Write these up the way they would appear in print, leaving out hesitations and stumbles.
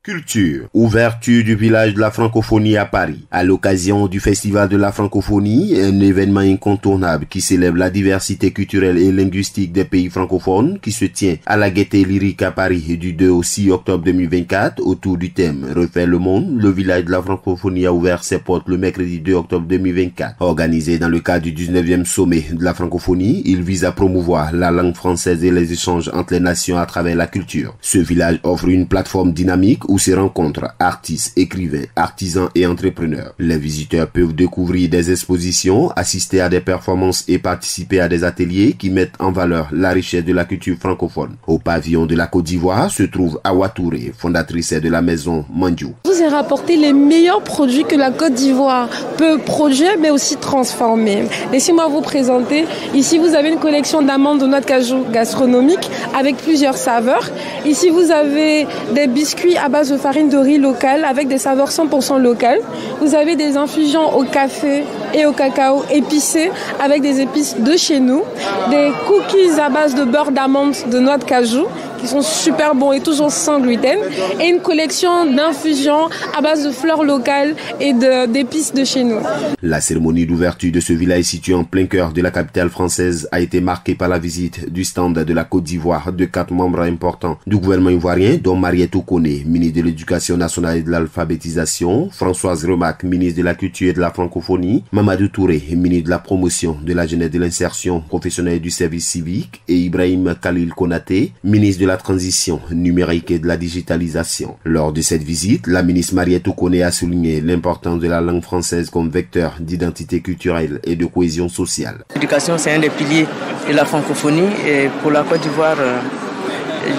Culture, ouverture du village de la francophonie à Paris. À l'occasion du Festival de la francophonie, un événement incontournable qui célèbre la diversité culturelle et linguistique des pays francophones qui se tient à la Gaîté Lyrique à Paris du 2 au 6 octobre 2024 autour du thème Refaire le monde. Le village de la francophonie a ouvert ses portes le mercredi 2 octobre 2024. Organisé dans le cadre du 19e sommet de la francophonie, il vise à promouvoir la langue française et les échanges entre les nations à travers la culture. Ce village offre une plateforme dynamique où se rencontrent artistes, écrivains, artisans et entrepreneurs. Les visiteurs peuvent découvrir des expositions, assister à des performances et participer à des ateliers qui mettent en valeur la richesse de la culture francophone. Au pavillon de la Côte d'Ivoire se trouve Awa Touré, fondatrice de la maison Mandjou. Je vous ai rapporté les meilleurs produits que la Côte d'Ivoire peut produire mais aussi transformer. Laissez-moi vous présenter. Ici vous avez une collection d'amandes de noix de cajou gastronomique avec plusieurs saveurs. Ici vous avez des biscuits à base de farine de riz locale avec des saveurs 100% locales. Vous avez des infusions au café et au cacao épicés avec des épices de chez nous. Des cookies à base de beurre d'amande de noix de cajou qui sont super bons et toujours sans gluten. Et une collection d'infusions à base de fleurs locales et d'épices de chez nous. La cérémonie d'ouverture de ce village situé en plein cœur de la capitale française a été marquée par la visite du stand de la Côte d'Ivoire de 4 membres importants du gouvernement ivoirien, dont Mariette Okone, ministre de l'Éducation nationale et de l'alphabétisation, Françoise Remac, ministre de la Culture et de la Francophonie, Mamadou Touré, ministre de la Promotion de la Jeunesse et de l'Insertion professionnelle et du Service civique, et Ibrahim Khalil Konaté, ministre de la Transition numérique et de la digitalisation. Lors de cette visite, la ministre Mariette Okone a souligné l'importance de la langue française comme vecteur d'identité culturelle et de cohésion sociale. L'éducation, c'est un des piliers de la francophonie et pour la Côte d'Ivoire,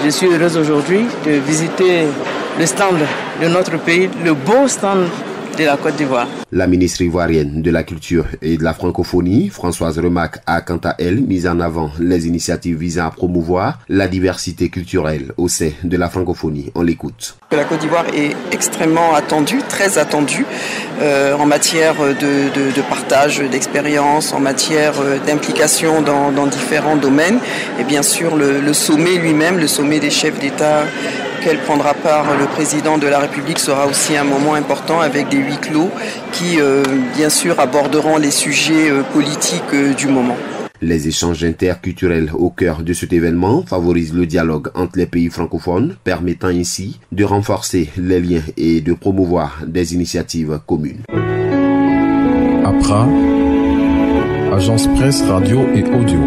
je suis heureuse aujourd'hui de visiter le stand de notre pays, le beau stand de la Côte d'Ivoire. La ministre ivoirienne de la Culture et de la Francophonie, Françoise Remac, a quant à elle mis en avant les initiatives visant à promouvoir la diversité culturelle au sein de la francophonie. On l'écoute. La Côte d'Ivoire est extrêmement attendue, très attendue en matière de partage d'expériences, en matière d'implication dans différents domaines. Et bien sûr, le sommet lui-même, le sommet des chefs d'État auquel prendra part le président de la République sera aussi un moment important avec des huis clos qui, bien sûr, aborderont les sujets politiques du moment. Les échanges interculturels au cœur de cet événement favorisent le dialogue entre les pays francophones, permettant ainsi de renforcer les liens et de promouvoir des initiatives communes. APRA, Agence Presse, Radio et Audio.